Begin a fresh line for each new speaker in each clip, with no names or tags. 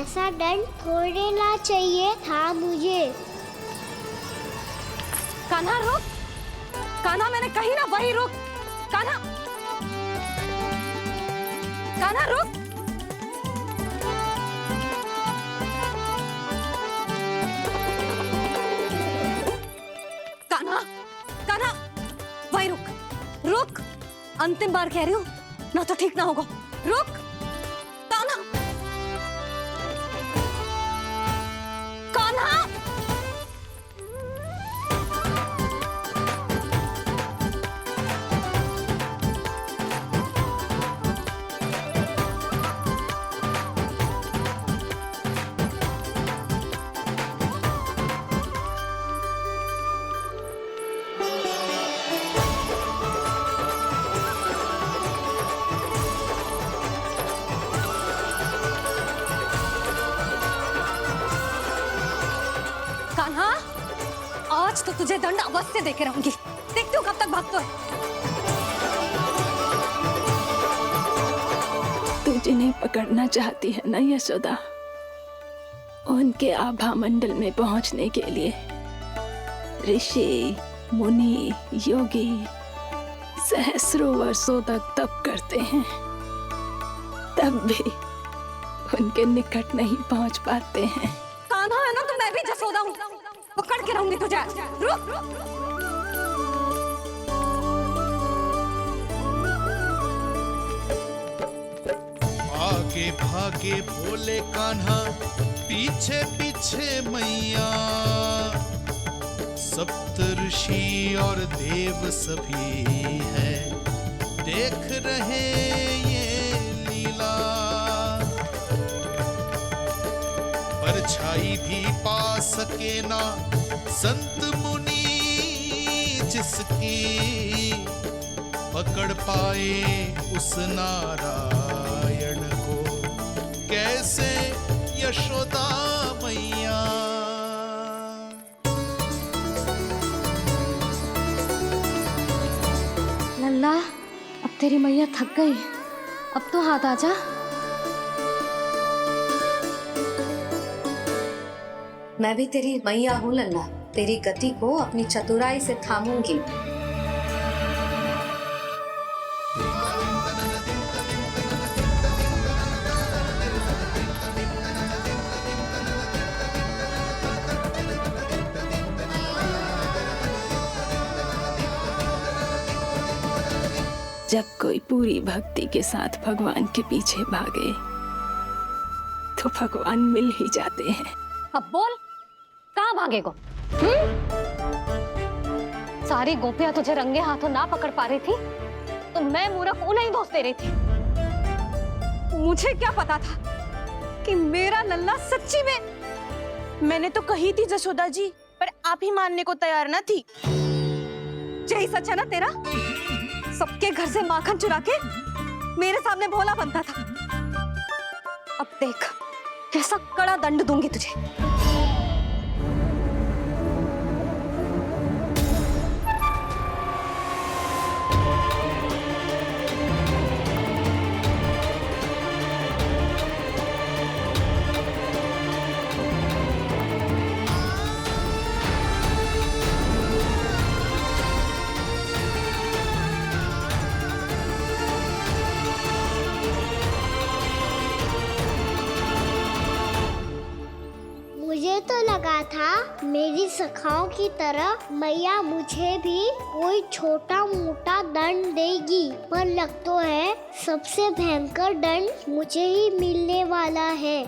ऐसा दंड थोड़े ना चाहिए था मुझे।
कान्हा रुक, कान्हा मैंने कही ना वही रुक। कान्हा, कान्हा रुक। कान्हा, कान्हा वही रुक, रुक। अंतिम बार कह रही हूँ, ना तो ठीक ना होगा। रुक कान्हा, कान्हा। कान्हा, आज तो तुझे दंड अवश्य देके रहूंगी। देखती हूँ कब तक भागता है।
तू जिन्हें पकड़ना चाहती है ना यशोदा, उनके आभा मंडल में पहुंचने के लिए ऋषि, मुनि, योगी सहस्रों वर्षों तक तप करते हैं, तब भी उनके निकट नहीं पहुंच पाते हैं।
कान्हा है ना, तो मैं भी जसोदा हूँ, पकड़ के रहूंगी तुझे। रुक।
आगे भागे बोले कान्हा, पीछे पीछे मैया। सप्त ऋषि और देव सभी है, देख रहे ये लीला। परछाई भी पा सके ना संत मुनि जिसकी, पकड़ पाए उस नारायण को कैसे यशोदा मैया।
लल्ला, अब तेरी मैया थक गई, अब तो हाथ आजा।
मैं भी तेरी मैया हूँ लल्ला, तेरी गति को अपनी चतुराई से थामूंगी।
जब कोई पूरी भक्ति के साथ भगवान के पीछे भागे तो भगवान मिल ही जाते हैं।
अब बोल, कहाँ भागेगा? सारी गोपियां तुझे रंगे हाथों ना पकड़ पा रही थी तो मैं मूर्ख उन्हें ही दोष दे रही थी। मुझे क्या पता था कि मेरा लल्ला सच्ची में।
मैंने तो कही थी जसोदा जी, पर आप ही मानने को तैयार ना थी।
यही सच है ना तेरा? सबके घर से माखन चुरा के मेरे सामने भोला बनता था। अब देख कैसा कड़ा दंड दूंगी तुझे।
मुझे तो लगा था मेरी सखाओं की तरह मैया मुझे भी कोई छोटा मोटा दंड देगी, पर लग तो है सबसे भयंकर दंड मुझे ही मिलने वाला है।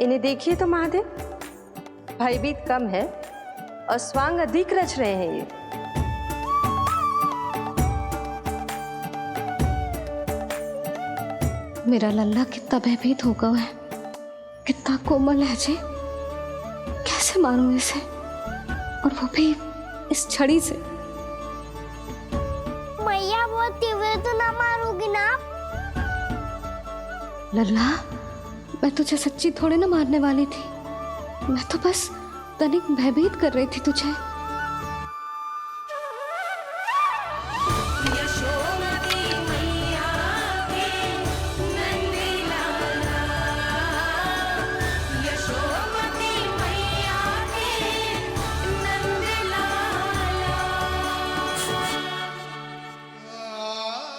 इन्हें देखिए तो महादेव, भयभीत कम है और स्वांग अधिक रच रहे हैं ये।
मेरा लल्ला कितना भयभीत होगा है, कितना कोमल है जी। कैसे मारूं इसे, और वो भी इस छड़ी से।
मैया बहुत तीव्र तो ना मारोगी ना?
लल्ला, मैं तुझे सच्ची थोड़े ना मारने वाली थी, मैं तो बस तनिक भयभीत कर रही थी तुझे।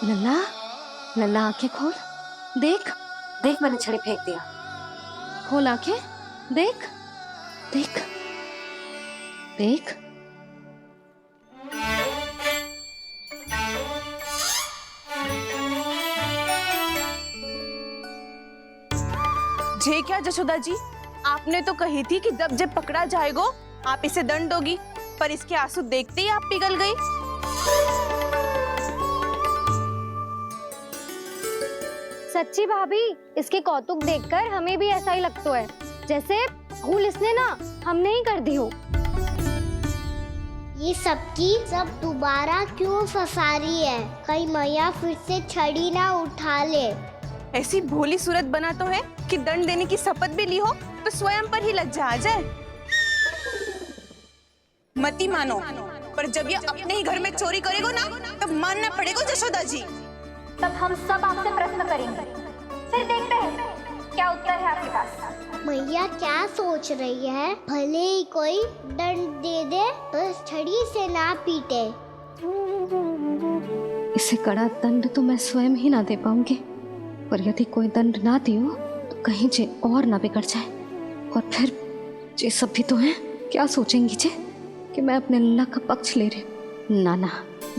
लल्ला, लल्ला आंखें खोल, देख देख मैंने छड़ी फेंक दिया। खोल आंखें, देख देख देख।
जे क्या जशोदा जी, आपने तो कही थी कि जब जब पकड़ा जाएगा आप इसे दंड दोगी, पर इसके आंसू देखते ही आप पिघल गई।
सच्ची भाभी, इसके कौतुक देखकर हमें भी ऐसा ही लगता है जैसे भूल इसने ना हमने ही कर दी हो।
ये सबकी सब दोबारा क्यों फंसा रही है? कहीं मैया फिर से छड़ी ना उठा ले।
ऐसी भोली सूरत बना तो है कि दंड देने की शपथ भी ली हो तो स्वयं पर ही लज्जा आ जाए। मती मानो, पर जब ये अपने ही घर में चोरी करेगा ना तब मानना पड़ेगा जशोदा जी।
तब हम सब आपसे प्रश्न करेंगे, फिर देखते हैं क्या उत्तर है आपके पास।
मैया क्या सोच रही है? भले ही कोई दंड दे दे, बस छड़ी से ना पीटे।
इसे कड़ा दंड तो मैं स्वयं ही ना दे पाऊंगी, पर यदि कोई दंड ना दियो तो कहीं जे और ना बिगड़ जाए, और फिर जे सब भी तो हैं, क्या सोचेंगी जे कि मैं अपने लल्ला का पक्ष ले रही। ना ना,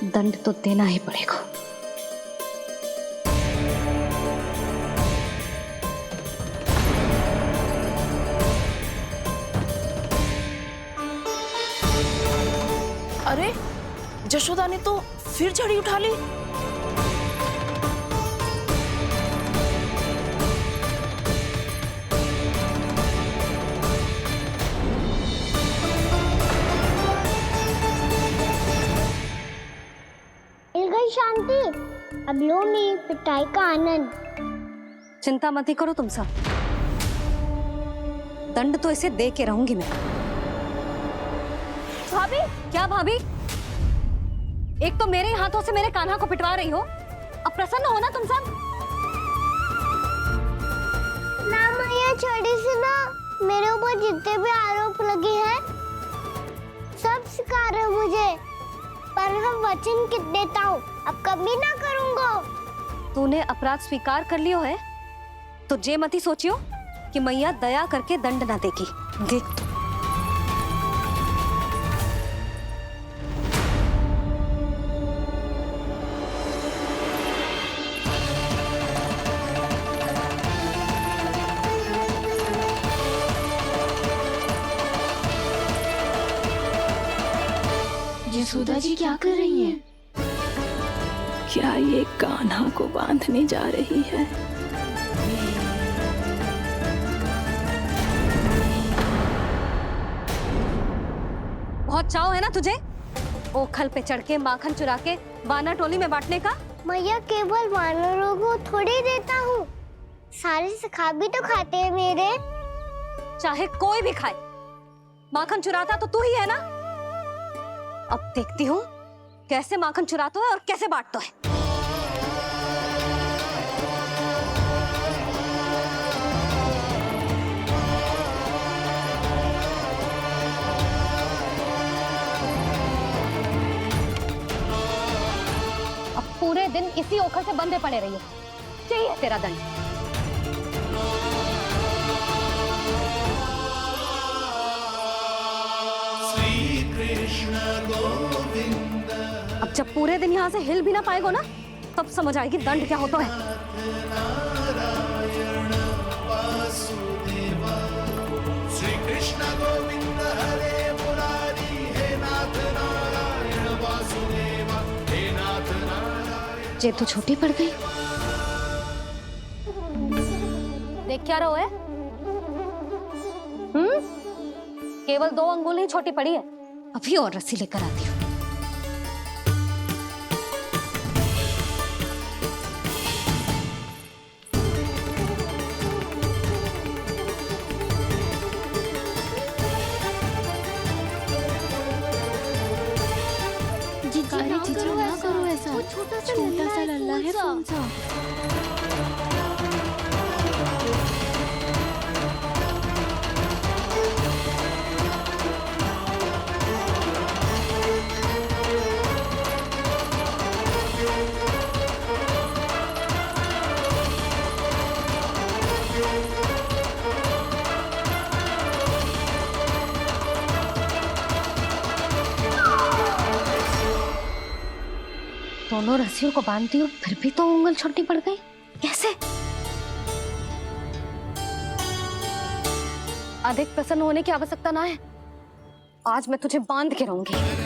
दंड तो देना ही पड़ेगा।
अरे जशोदा ने तो फिर छड़ी उठा ली।
मिल गई शांति, अब लो मेरी पिटाई का आनंद।
चिंता मत ही करो तुम सब, दंड तो इसे दे के रहूंगी मैं।
भाभी, क्या भाभी? एक तो मेरे ही हाथों से मेरे कान्हा को पिटवा रही हो, अब प्रसन्न हो ना तुम सब?
ना मैया, छड़ी से ना मेरे ऊपर जितने भी आरोप लगे हैं सब स्वीकार है मुझे, पर हम वचन कित देता हूँ, अब कभी ना करूँगा।
तूने अपराध स्वीकार कर लियो है तो जे मत ही सोचियो कि मैया दया करके दंड ना देगी। देख
यशोदा जी क्या कर रही हैं? क्या ये कान्हा को बांधने जा रही है?
बहुत चाव है ना तुझे ओखल पे चढ़ के माखन चुरा के वानर टोली में बांटने का?
मैया, केवल वानरों को थोड़ी देता हूँ, सारे सखा भी तो खाते हैं मेरे।
चाहे कोई भी खाए, माखन चुराता तो तू ही है ना। अब देखती हूँ कैसे माखन चुराता है और कैसे बांटता है।
अब पूरे दिन इसी ओखल से बंधे पड़े रहिए, चाहिए तेरा दंड।
श्री कृष्ण गोविंद
अब जब पूरे दिन यहाँ से हिल भी ना पाएगो ना, तब समझ आएगी दंड क्या होता है।
नारायण वासुदेव। श्री कृष्ण गोविंद हरे मुरारी, हे नाथ नारायण वासुदेव, हे नाथ नारायण।
जे तो छोटी पड़ गई।
देख क्या रहो है? केवल 2 अंगुल ही छोटी पड़ी है।
अभी और रस्सी लेकर आती हूँ।
ना करो ऐसा,
छोटा
सा लल्ला है कौन सा?
दोनों रस्सियों को बांधती हूँ फिर भी तो उंगल छोटी पड़ गई, कैसे?
अधिक प्रसन्न होने की आवश्यकता ना है, आज मैं तुझे बांध के रहूंगी।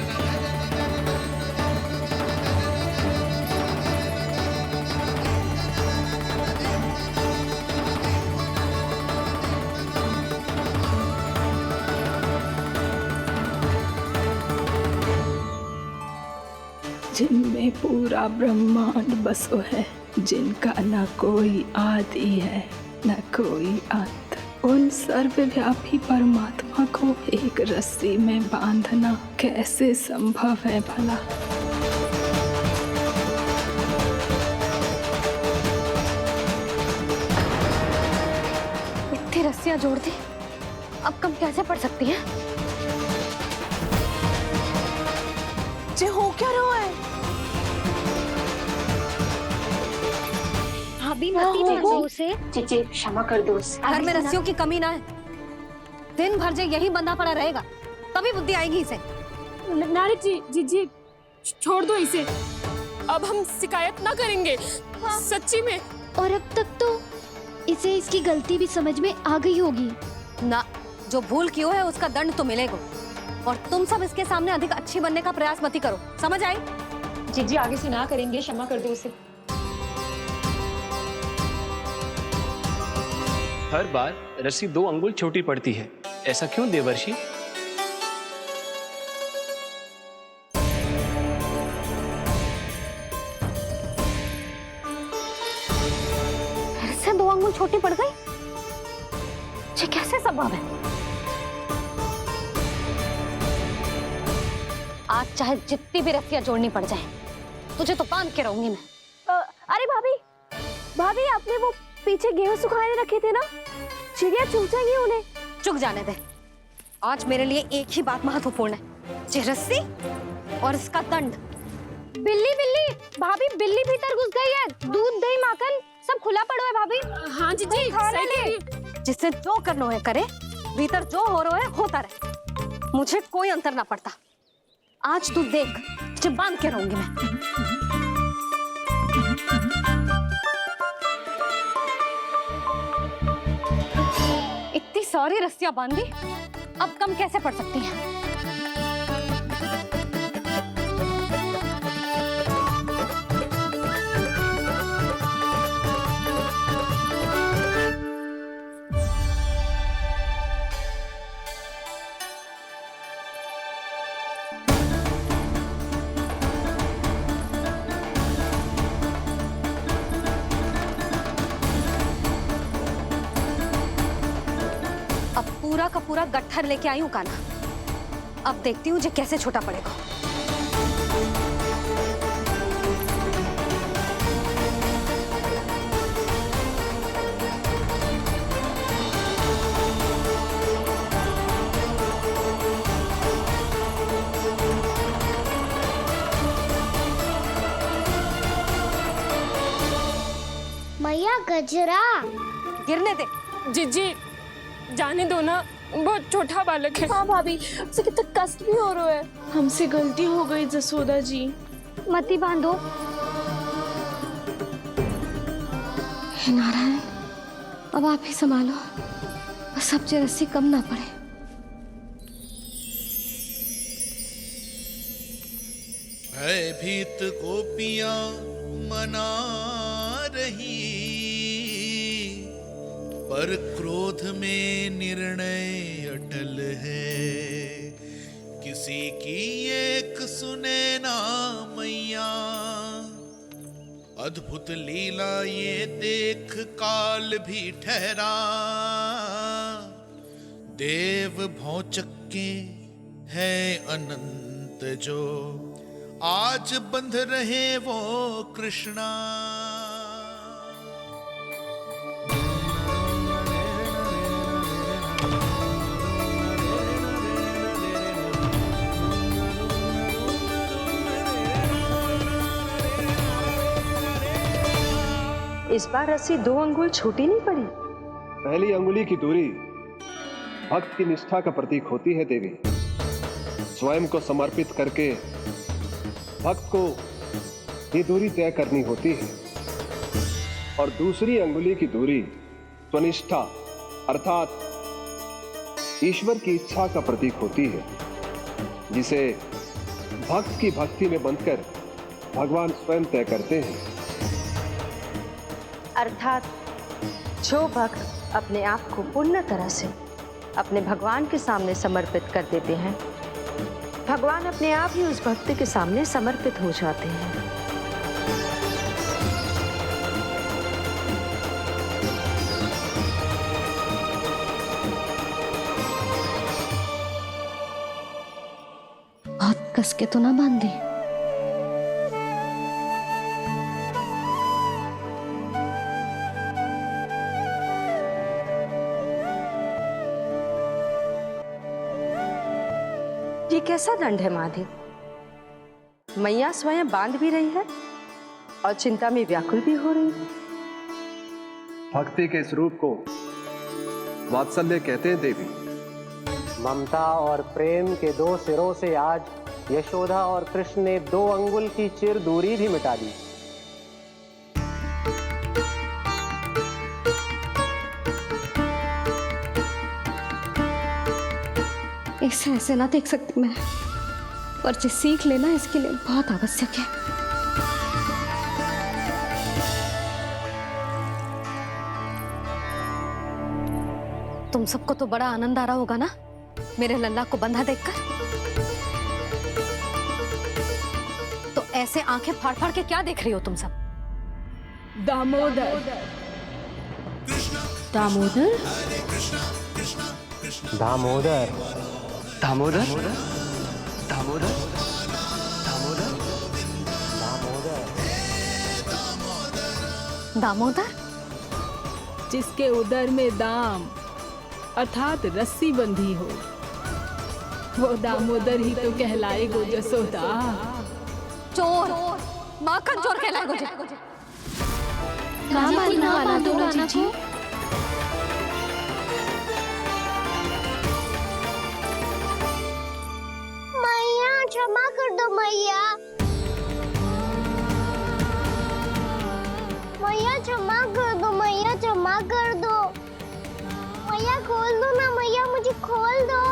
जिनमें पूरा ब्रह्मांड बसो है, जिनका न कोई आदि है न कोई अंत, उन सर्वव्यापी परमात्मा को एक रस्सी में बांधना कैसे संभव है भला?
इतनी रस्सियां जोड़ दी, अब कम कैसे पड़ सकती हैं?
जे हो क्या रहा है?
भाभी मती देखो उसे।
जी क्षमा कर दो उसे।
घर में रस्सियों की कमी ना है, दिन भर जे यही बंधा पड़ा रहेगा तभी बुद्धि आएगी इसे।
नारी जी छोड़ दो इसे, अब हम शिकायत ना करेंगे। सच्ची में।
और अब तक तो इसे इसकी गलती भी समझ में आ गई होगी
ना। जो भूल की हो है उसका दंड तो मिलेगा, और तुम सब इसके सामने अधिक अच्छी बनने का प्रयास मत करो, समझ आई?
जी आगे से ना करेंगे, क्षमा कर दो उसे।
हर बार रस्सी 2 अंगुल छोटी पड़ती है, ऐसा क्यों देवर्षि?
फिर से 2 अंगुल छोटी पड़ गई? ये कैसे संभव है? आज चाहे जितनी भी रस्सियां जोड़नी पड़ जाए, तुझे तो बांध के रहूंगी मैं।
अरे भाभी आपने वो पीछे गेहूं सुखाने रखे थे ना, चिड़िया चुग जाएंगी उन्हें।
चुक जाने दे, आज मेरे लिए एक ही बात महत्वपूर्ण है, ये रस्सी और इसका दंड।
बिल्ली भाभी, बिल्ली भीतर घुस गई है। दूध दही माखन सब खुला पड़ा है भाभी।
हाँ जी सही कह रही है।
जिससे जो करना है करे, भीतर जो हो रहा है होता रहे, मुझे कोई अंतर ना पड़ता। आज तू देख, तुझे बांध के रहूंगी मैं। इतनी सारी रस्सियां बांधी, अब कम कैसे पड़ सकती हैं? पूरा का पूरा गट्ठर लेके आई हूँ कान्हा, अब देखती हूँ जे कैसे छोटा पड़ेगा।
मैया गजरा
गिरने दे।
जी जाने दो ना, बहुत छोटा बालक है।
हाँ भाभी, उसे कितना कष्ट भी हो रहा है।
हमसे गलती हो गई जसोदा जी।
मती बांधो। हे नारायण, अब आप ही संभालो, बस अब जे रस्सी कम ना पड़े।
भयभीत गोपियां मना रही, पर क्रोध में निर्णय अटल है। किसी की एक सुने ना मैया, अद्भुत लीला ये देख काल भी ठहरा। देव भौचक्के है अनंत जो, आज बंध रहे वो कृष्णा।
इस बार रस्सी 2 अंगुल छोटी नहीं पड़ी।
पहली अंगुली की दूरी भक्त की निष्ठा का प्रतीक होती है देवी। स्वयं को समर्पित करके भक्त को ये दूरी तय करनी होती है और दूसरी अंगुली की दूरी स्वनिष्ठा अर्थात ईश्वर की इच्छा का प्रतीक होती है, जिसे भक्त की भक्ति में बंधकर भगवान स्वयं तय करते हैं।
अर्थात जो भक्त अपने आप को पूर्ण तरह से अपने भगवान के सामने समर्पित कर देते हैं, भगवान अपने आप ही उस भक्ति के सामने समर्पित हो जाते हैं।
बहुत कस के तो ना बांधी।
ये कैसा दंड है महादेव? मैया स्वयं बांध भी रही है और चिंता में व्याकुल भी हो रही है।
भक्ति के स्वरूप को वात्सल्य कहते हैं देवी।
ममता और प्रेम के दो सिरों से आज यशोदा और कृष्ण ने 2 अंगुल की चिर दूरी भी मिटा दी।
इसे ऐसे ना देख सकती मैं, पर जो सीख लेना इसके लिए बहुत आवश्यक है।
तुम सबको तो बड़ा आनंद आ रहा होगा ना मेरे लल्ला को बंधा देखकर। तो ऐसे आंखें फाड़ फाड़ के क्या देख रही हो तुम सब?
दामोदर
दामोदर
दामोदर
दामोदर दामोदर
दामोदर,
जिसके उदर में दाम अर्थात रस्सी बंधी हो, वो दामोदर ही तो कहलाएगो जसोदा।
चोर, माखन चोर कहलाएगो जे।
ना मारना वाला तो राना को।
मैया क्षमा कर दो मैया। मैया क्षमा कर दो, मैया क्षमा कर दो। मैया खोल दो ना मैया, मुझे खोल दो।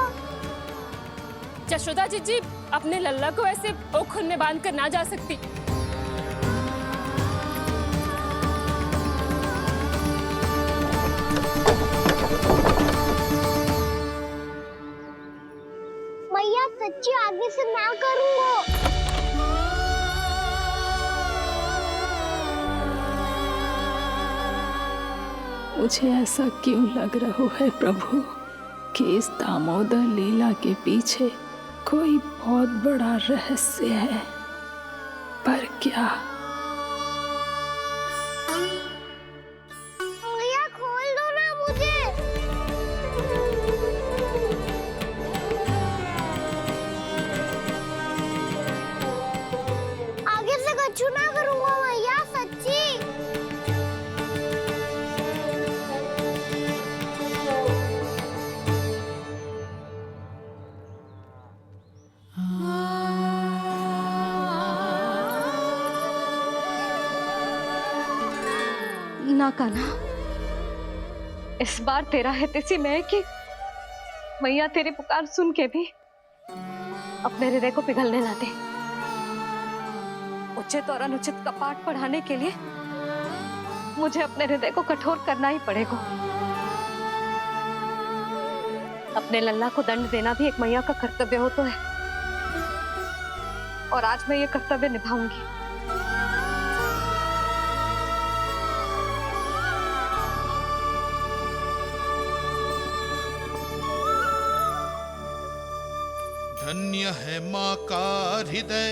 यशोदा जी अपने लल्ला को ऐसे ओखुन में बांध कर ना जा सकती।
मैया सच्ची आगे से ना करूंगा।
मुझे ऐसा क्यों लग रहा है प्रभु कि इस दामोदर लीला के पीछे कोई बहुत बड़ा रहस्य है, पर क्या?
मैया खोल दो ना मुझे। आगे से कछु ना करूंगा मैया, सच्ची।
ना काना,
इस बार तेरा है तेसी में कि मैया तेरी पुकार सुन के भी अपने हृदय को पिघलने ना दे। उचित और अनुचित का पाठ पढ़ाने के लिए मुझे अपने हृदय को कठोर करना ही पड़ेगा। अपने लल्ला को दंड देना भी एक मैया का कर्तव्य हो तो है, और आज मैं ये कर्तव्य निभाऊंगी।
धन्य है माँ का हृदय,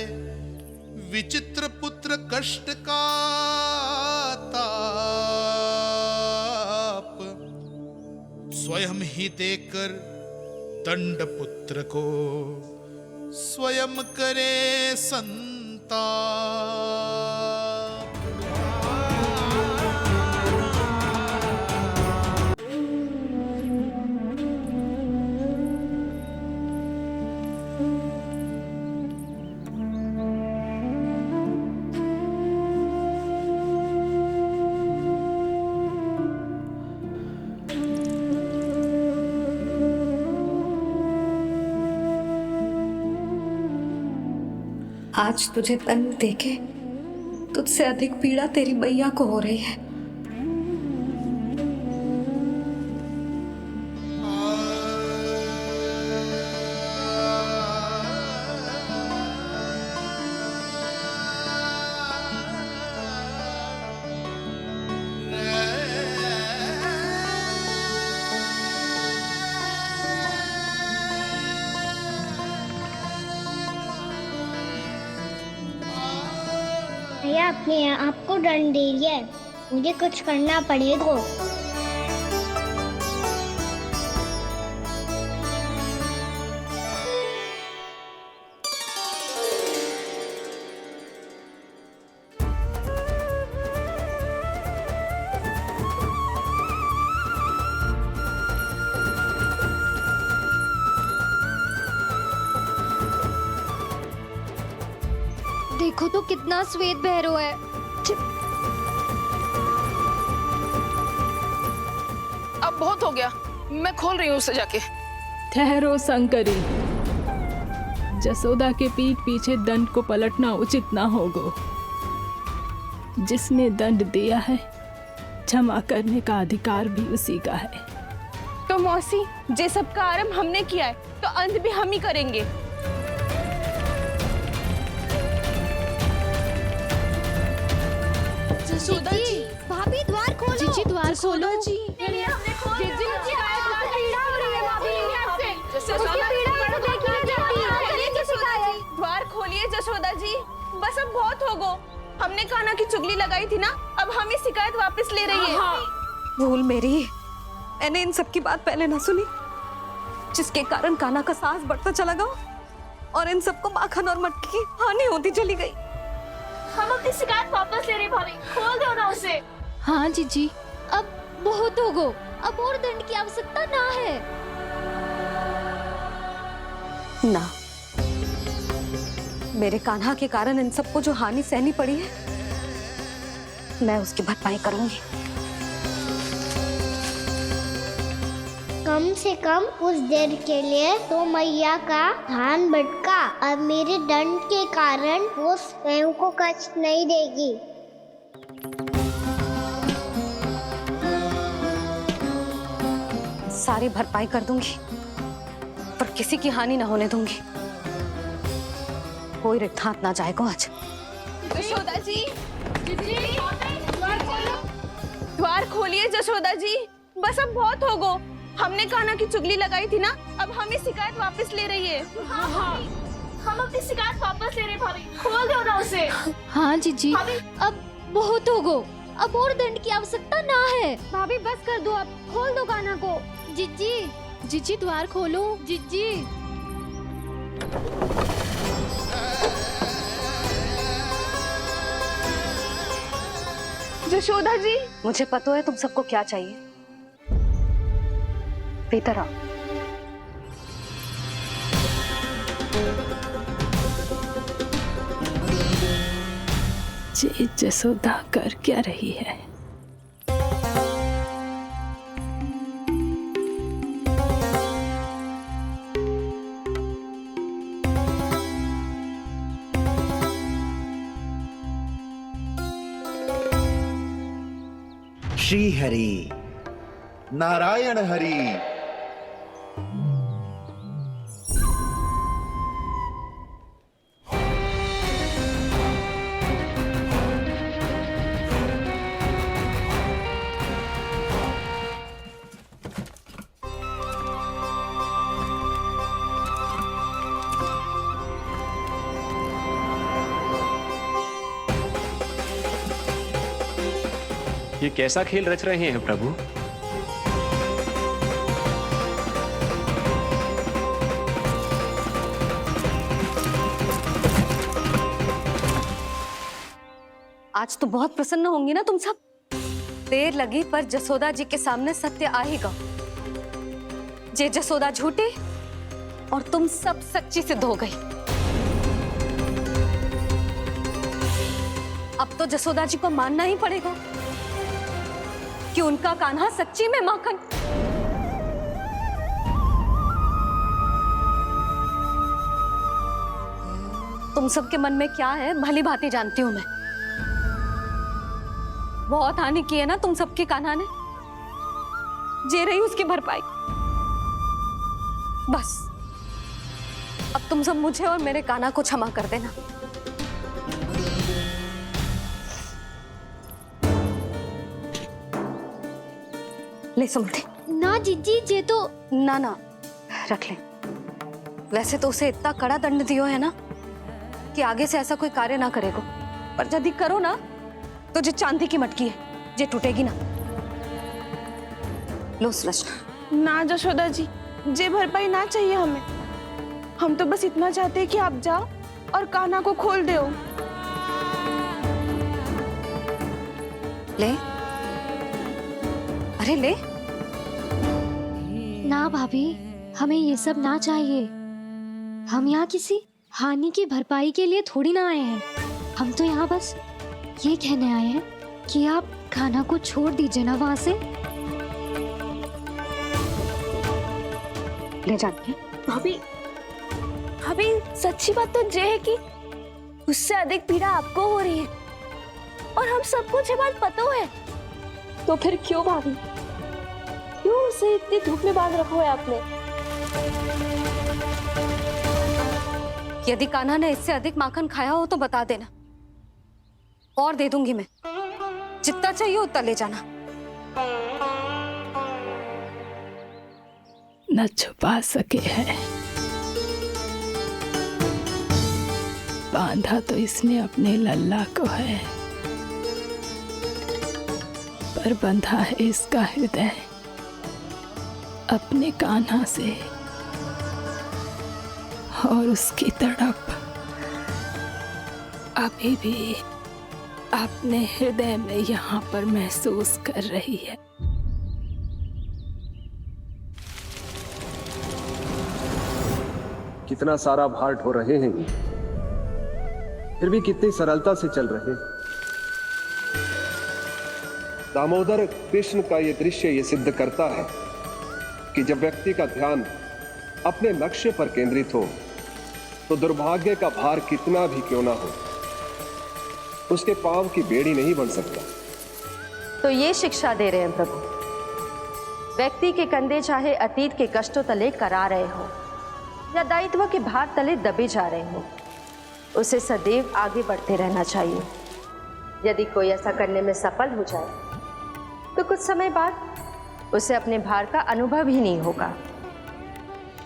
विचित्र पुत्र कष्ट का ताप, स्वयं ही देकर दंड पुत्र को स्वयं करे संताप।
आज तुझे दंड देके तुझसे अधिक पीड़ा तेरी मैया को हो रही है।
भैया अपने आप को दंड दे रही है, मुझे कुछ करना पड़ेगा।
देखो तो कितना श्वेत भैरव है।
अब बहुत हो गया, मैं खोल रही हूँ उसे जाके।
ठहरो शंकरी, जसोदा के पीठ पीछे दंड को पलटना उचित ना होगा। जिसने दंड दिया है, क्षमा करने का अधिकार भी उसी का है।
तो मौसी, जे सब का आरंभ हमने किया है तो अंत भी हम ही करेंगे।
जसोदा जी, भाभी द्वार खोलो। जीजी द्वार खोलो। जी
द्वार खोलिए जसोदा जी, बस अब बहुत हो गो। हमने कान्हा की चुगली लगाई थी ना, अब हम ये शिकायत वापस ले रही है।
भूल मेरी, मैंने इन सब की बात पहले ना सुनी, जिसके कारण कान्हा का साहस बढ़ता चला गया और इन सबको माखन और मटकी की हानि होती चली गई।
हम अपनी शिकायत वापस ले रहे भाभी, खोल दो ना उसे।
हाँ जीजी, अब बहुत हो गो, अब और दंड की आवश्यकता ना है।
ना, मेरे कान्हा के कारण इन सबको जो हानि सहनी पड़ी है, मैं उसकी भरपाई करूंगी।
कम से कम कुछ देर के लिए तो मैया का ध्यान भटका और मेरे दंड के कारण वो स्वयं को कष्ट नहीं देगी।
सारी भरपाई कर दूंगी, पर किसी की हानि ना होने दूंगी। कोई रिक्त हाथ ना जाएगा आज।
जसोदा जी, द्वार खोलिए जसोदा जी, बस अब बहुत हो गो। हमने कान्हा की चुगली लगाई थी ना, अब हम ये शिकायत वापस ले रही है।
हम अपनी शिकायत वापस ले रहे भाभी, खोल दो ना उसे।
हाँ जीजी, अब बहुत हो गो, अब और दंड की आवश्यकता ना है। भाभी बस कर दो, अब खोल दो कान्हा को। जीजी, जीजी द्वार खोलो। जीजी,
जशोदा जी,
मुझे पता है तुम सबको क्या चाहिए। भीतर आओ।
जी जसोदा कर क्या रही है?
श्री हरि, नारायण हरि।
ये कैसा खेल रच रहे हैं प्रभु?
आज तो बहुत प्रसन्न होंगी ना तुम सब। देर लगी पर जसोदा जी के सामने सत्य आएगा। जे जसोदा झूठी और तुम सब सच्ची सिद्ध हो गई। अब तो जसोदा जी को मानना ही पड़ेगा कि उनका कान्हा सच्ची में माखन। तुम सबके मन में क्या है भली भांति जानती हूं मैं। बहुत हानि की है ना तुम सबके कान्हा ने, जे रही उसकी भरपाई। बस अब तुम सब मुझे और मेरे कान्हा को क्षमा कर देना। ले सुमति।
ना जीजी, जे तो
ना ना रख ले। वैसे तो उसे इतना कड़ा दंड दियो है ना कि आगे से ऐसा कोई कार्य ना करेगो, पर यदि करो ना तो जो चांदी की मटकी है जे टूटेगी ना। लो सुलक्षणा।
ना जशोदा जी, जे भरपाई ना चाहिए हमें। हम तो बस इतना चाहते हैं कि आप जाओ और कान्हा को खोल दो।
ले, अरे ले।
ना भाभी, हमें ये सब ना चाहिए। हम यहाँ किसी हानि की भरपाई के लिए थोड़ी ना आए हैं। हम तो यहाँ बस ये कहने आए हैं कि आप कान्हा को छोड़ दीजिए ना वहां से।
ले जाती है।
भाभी, भाभी सच्ची बात तो ये है कि उससे अधिक पीड़ा आपको हो रही है और हम सबको ये बात पता है। तो फिर क्यों भाभी, क्यों उसे इतनी धूप में बांध रखा है आपने?
यदि कान्हा ने इससे अधिक माखन खाया हो तो बता देना, और दे दूंगी मैं। जितना चाहिए उतना ले जाना।
न छुपा सके हैं, बांधा तो इसने अपने लल्ला को है, पर बंधा है इसका हृदय अपने कान्हा से, और उसकी तड़प अभी भी अपने हृदय में यहाँ पर महसूस कर रही है।
कितना सारा भार ढो रहे हैं, फिर भी कितनी सरलता से चल रहे हैं। दामोदर कृष्ण का यह दृश्य ये सिद्ध करता है कि जब व्यक्ति का ध्यान अपने लक्ष्य पर केंद्रित हो तो दुर्भाग्य का भार कितना भी क्यों ना हो, उसके पांव की बेड़ी नहीं बन सकता।
तो ये शिक्षा दे रहे हैं प्रभु, व्यक्ति के कंधे चाहे अतीत के कष्टों तले करा रहे हो या दायित्व के भार तले दबे जा रहे हो, उसे सदैव आगे बढ़ते रहना चाहिए। यदि कोई ऐसा करने में सफल हो जाए तो कुछ समय बाद उसे अपने भार का अनुभव ही नहीं होगा।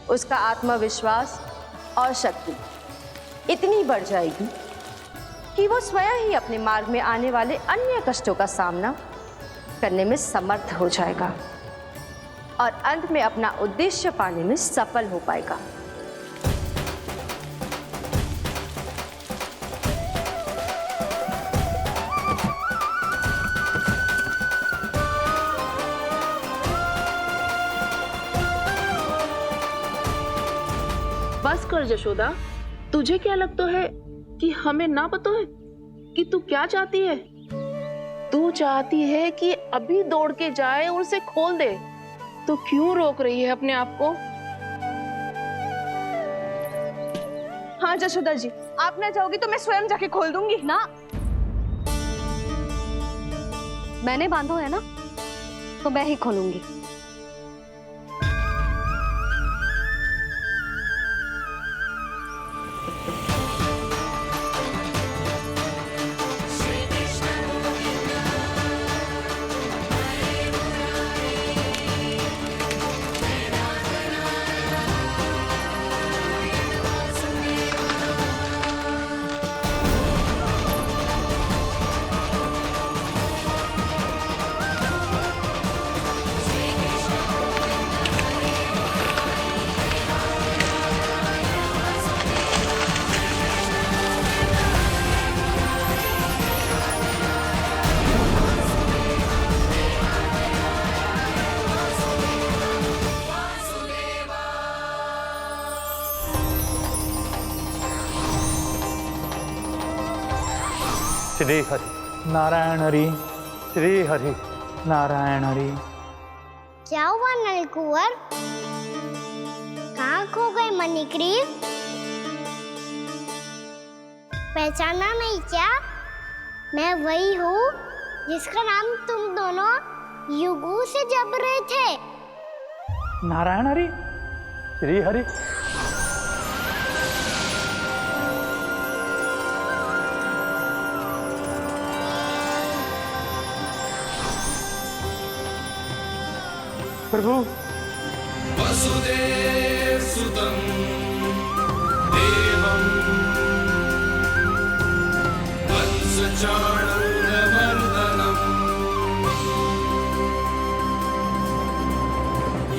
उसका आत्मविश्वास और शक्ति इतनी बढ़ जाएगी कि वो स्वयं ही अपने मार्ग में आने वाले अन्य कष्टों का सामना करने में समर्थ हो जाएगा और अंत में अपना उद्देश्य पाने में सफल हो पाएगा।
बस कर जशोदा, तुझे क्या लगता है कि हमें ना पता है कि तू क्या चाहती है? तू चाहती है कि अभी दौड़ के जाए और उसे खोल दे, तो क्यों रोक रही है अपने आप को?
हाँ जशोदा जी, आप ना जाओगी तो मैं स्वयं जाके खोल दूंगी ना। मैंने बांधो है ना, तो मैं ही खोलूंगी।
श्री हरि नारायण हरि, श्री हरि नारायण हरि।
क्या हुआ नलकुंवर? कहाँ खो गए मणिग्रीव? पहचाना नहीं क्या? मैं वही हूँ जिसका नाम तुम दोनों युगों से जप रहे थे।
नारायण हरि, श्री हरि। प्रभु,
वसुदेव सुतं देवं वंशचाणूरमर्दनम्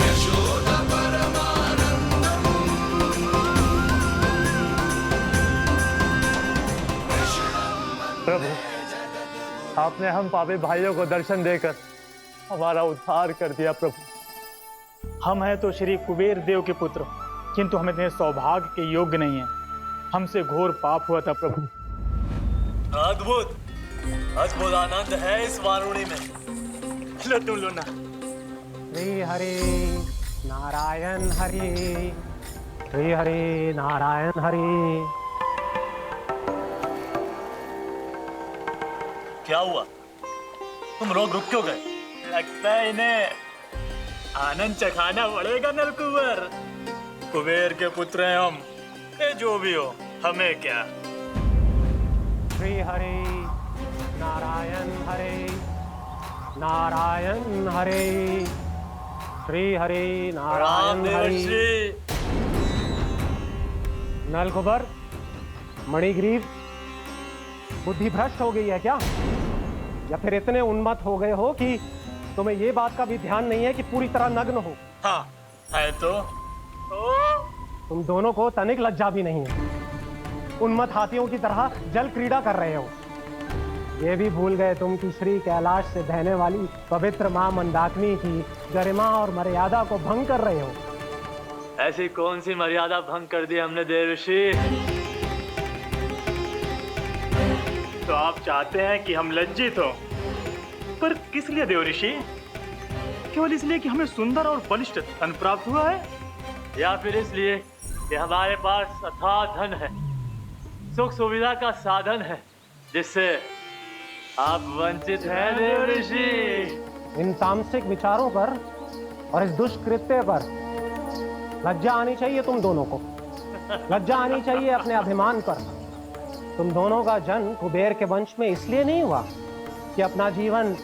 यशोदा परमानन्दम्
प्रभु, आपने हम पापी भाइयों को दर्शन देकर हमारा उद्धार कर दिया। प्रभु, हम हैं तो श्री कुबेर देव के पुत्र, किंतु हम इतने सौभाग्य के योग्य नहीं हैं। हमसे घोर पाप हुआ था प्रभु।
अद्भुत अद्भुत आनंद है इस वारुणी में। लो तुम लो ना।
श्री हरि नारायण हरि, श्री हरि नारायण हरि।
क्या हुआ? तुम रोक रुक क्यों गए? लगता है इन्हें आनंद चखाना पड़ेगा नलकुबर। कुबेर के पुत्र हैं हम, ये जो भी हो हमें क्या।
श्री हरि नारायण हरि, नारायण हरि, श्री हरि नारायण हरि। नलकुबर, मणिग्रीव, बुद्धि भ्रष्ट हो गई है क्या? या फिर इतने उन्मत्त हो गए हो कि तुम्हें ये बात का भी ध्यान नहीं है कि पूरी तरह नग्न हो?
हाँ है तो।
तुम दोनों को तनिक लज्जा भी नहीं है। उन्मत्त हाथियों की तरह जल क्रीड़ा कर रहे हो। ये भी भूल गए तुम कि श्री कैलाश से बहने वाली पवित्र मां मंदाकिनी की गरिमा और मर्यादा को भंग कर रहे हो।
ऐसी कौन सी मर्यादा भंग कर दी हमने देवर्षि?
तो आप चाहते हैं कि हम लज्जित हो, पर किस लिए देवऋषि? केवल इसलिए कि हमें सुंदर और बलिष्ठ धन प्राप्त हुआ है,
या फिर इसलिए कि हमारे पास अथाह धन है, सुख सुविधा का साधन है, जिससे आप वंचित हैं देवऋषि?
इन तामसिक विचारों पर और इस दुष्कृत्य पर लज्जा आनी चाहिए तुम दोनों को। लज्जा आनी चाहिए अपने अभिमान पर। तुम दोनों का जन्म कुबेर के वंश में इसलिए नहीं हुआ कि अपना जीवन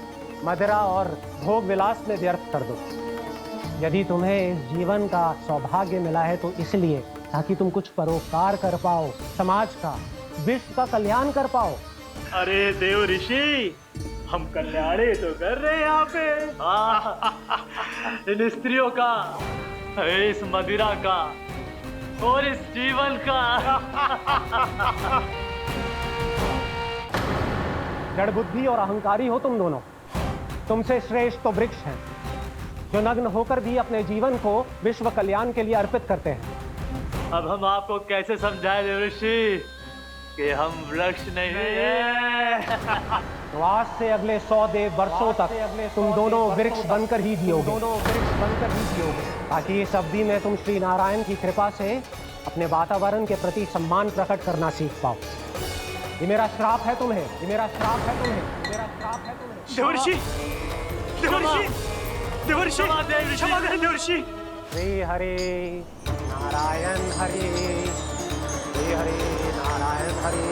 मदिरा और भोग विलास में व्यर्थ कर दो। यदि तुम्हें इस जीवन का सौभाग्य मिला है तो इसलिए ताकि तुम कुछ परोपकार कर पाओ, समाज का, विश्व का कल्याण कर पाओ।
अरे देवऋषि, हम कल्याणी तो कर रहे हैं यहाँ पे।
इन स्त्रियों का, इस मदिरा का और इस जीवन का।
जड़ बुद्धि और अहंकारी हो तुम दोनों। तुमसे श्रेष्ठ तो वृक्ष हैं, जो नग्न होकर भी अपने जीवन को विश्व कल्याण के लिए अर्पित करते हैं।
अब हम आपको कैसे समझाएं देवर्षि कि हम वृक्ष नहीं हैं?
तो आज से अगले 100 वर्षों तक तुम दोनों वृक्ष बनकर ही जियोगे। ताकि इस अवधि में तुम श्री नारायण की कृपा से अपने वातावरण के प्रति सम्मान प्रकट करना सीख पाओ। ये मेरा श्राप है तुम्हें, ये मेरा श्राप है तुम्हें, मेरा श्राप है तुम्हें।
देवर्षि, देवर्षि, देवर्षि, क्षमा करें देवर्षि।
श्री हरि नारायण हरि, श्री हरि नारायण हरि।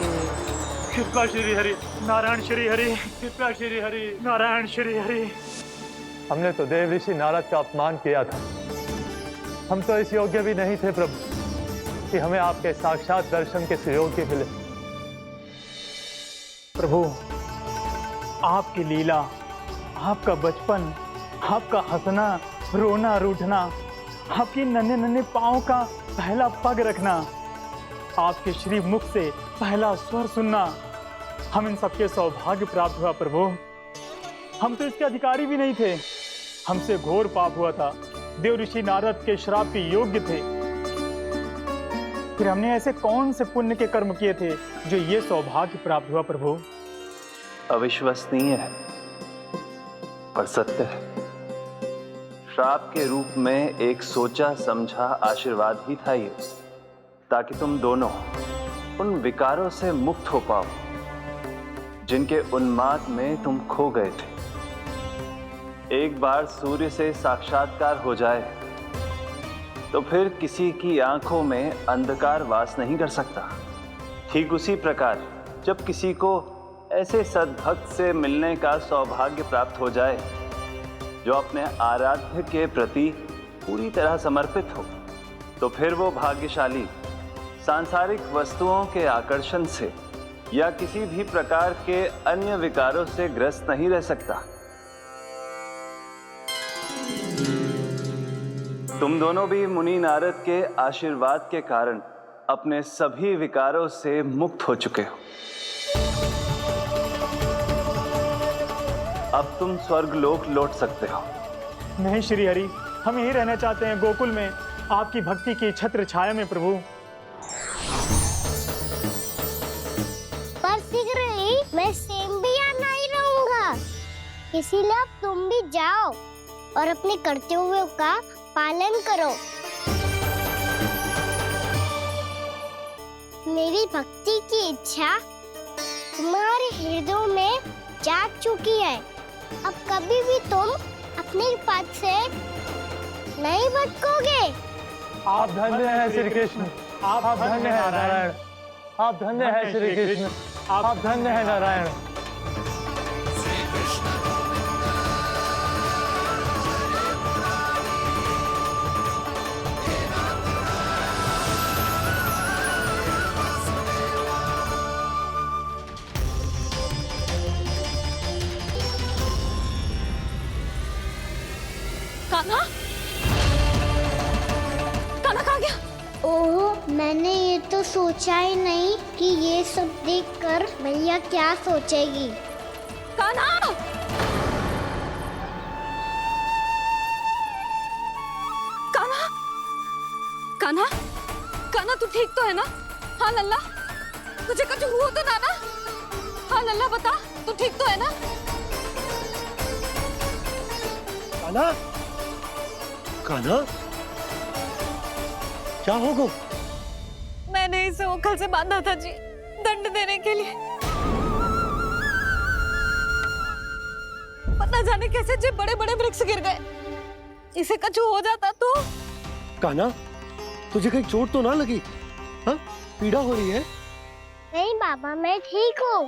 कृपा श्री हरि नारायण, श्री हरि कृपा, श्री हरि नारायण, श्री हरि। हमने तो देवर्षि नारद का अपमान किया था। हम तो इस योग्य भी नहीं थे प्रभु कि हमें आपके साक्षात दर्शन के सुयोग्य मिले। प्रभु, आपकी लीला, आपका बचपन, आपका हंसना, रोना, रूठना, आपकी नन्हे नन्हे पाँव का पहला पग रखना, आपके श्री मुख से पहला स्वर सुनना, हम इन सबके सौभाग्य प्राप्त हुआ प्रभु। हम तो इसके अधिकारी भी नहीं थे। हमसे घोर पाप हुआ था, देवर्षि नारद के श्राप के योग्य थे। फिर हमने ऐसे कौन से पुण्य के कर्म किए थे जो ये सौभाग्य प्राप्त हुआ प्रभु?
अविश्वसनीय है पर सत्य है। श्राप के रूप में एक सोचा समझा आशीर्वाद ही था ये, ताकि तुम दोनों उन विकारों से मुक्त हो पाओ जिनके उन्माद में तुम खो गए थे। एक बार सूर्य से साक्षात्कार हो जाए तो फिर किसी की आंखों में अंधकार वास नहीं कर सकता। ठीक उसी प्रकार जब किसी को ऐसे सद्भक्त से मिलने का सौभाग्य प्राप्त हो जाए जो अपने आराध्य के प्रति पूरी तरह समर्पित हो, तो फिर वो भाग्यशाली सांसारिक वस्तुओं के आकर्षण से या किसी भी प्रकार के अन्य विकारों से ग्रस्त नहीं रह सकता। तुम दोनों भी मुनि नारद के आशीर्वाद के कारण अपने सभी विकारों से मुक्त हो चुके हो। अब तुम स्वर्गलोक लौट सकते हो।
नहीं श्री हरि, हम यही रहना चाहते हैं गोकुल में, आपकी भक्ति की छत्र छाया में प्रभु।
पर शीघ्र ही मैं सेम्बिया नहीं रहूंगा, इसीलिए अब तुम भी जाओ और अपने कर्तव्यों का पालन करो। मेरी भक्ति की इच्छा तुम्हारे हृदय में जाग चुकी है। अब कभी भी तुम अपने पद से नहीं भटकोगे।
आप धन्य हैं श्री कृष्ण, आप धन्य हैं नारायण, आप धन्य हैं श्री कृष्ण, आप धन्य हैं नारायण।
कान्हा? कान्हा कहाँ गया?
ओह, मैंने ये तो सोचा ही नहीं कि ये सब देखकर मैया क्या सोचेगी।
कान्हा! कान्हा! कान्हा? कान्हा तू ठीक तो है ना? हाँ लल्ला, तुझे कुछ हुआ तो ना? हाँ लल्ला बता, तू ठीक तो है ना?
कान्हा, कान्हा, क्या होगा?
मैंने इसे ओखल से बांधा था जी, दंड देने के लिए। पता जाने कैसे जे बड़े बड़े वृक्ष गिर गए। इसे कुछ हो जाता तो?
कान्हा, तुझे कहीं चोट तो ना लगी? हाँ, पीड़ा हो रही है?
नहीं बाबा, मैं ठीक हूँ।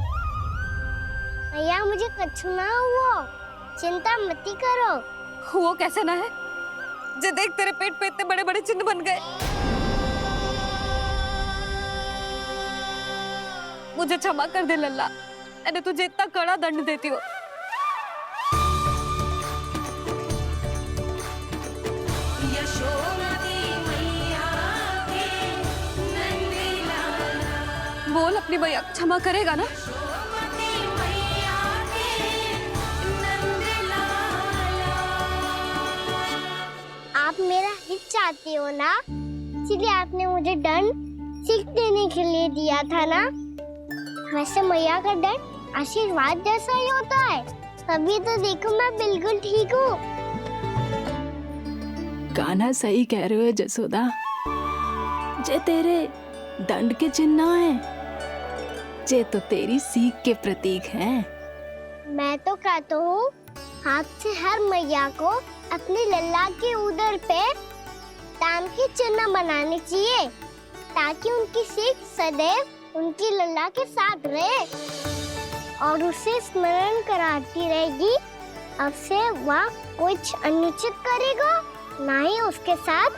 मैया मुझे कुछ ना हुआ, चिंता मत करो।
वो कैसे ना है? जे देख तेरे पेट पे इतने बड़े बड़े चिन्ह बन गए। मुझे क्षमा कर दे लल्ला, मैंने तुझे इतना कड़ा दंड देती हो। बोल अपनी मैया क्षमा करेगा ना?
आप मेरा हित चाहते हो ना, इसलिए आपने मुझे दंड सीख देने के लिए दिया था ना। वैसे मैया का दंड आशीर्वाद जैसा ही होता है, तभी तो देखो मैं बिल्कुल ठीक हूँ।
कान्हा सही कह रहे हो जसोदा, जे तेरे दंड के चिन्ह है, जे तो तेरी सीख के प्रतीक हैं।
मैं तो कहता हूँ हाथ से हर मैया को अपनी लल्ला के उदर पे ताम के चिन्ह बनाने चाहिए, ताकि उनकी सीख सदैव उनकी लल्ला के साथ रहे और उसे स्मरण कराती रहेगी। अब से वह कुछ अनुचित करेगा, ना ही उसके साथ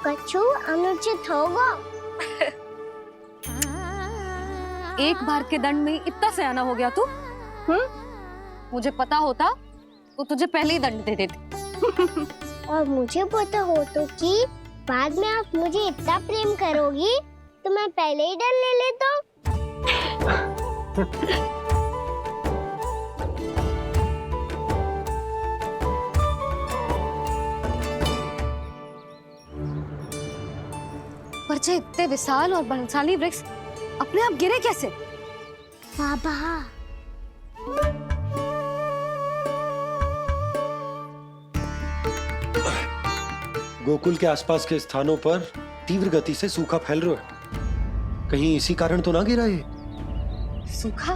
कछु अनुचित होगा।
एक बार के दंड में इतना सयाना हो गया तू? मुझे पता होता तो तुझे पहले ही दंड दे देती।
और मुझे पता हो तो कि बाद में आप मुझे इतना प्रेम करोगी तो मैं पहले ही दंड ले लेता हूँ।
पर जे इतने विशाल और बलशाली वृक्ष अपने आप गिरे कैसे?
बाबा,
गोकुल के आसपास के स्थानों पर तीव्र गति से सूखा फैल रहा है। कहीं इसी कारण तो ना गिरा ये?
सूखा?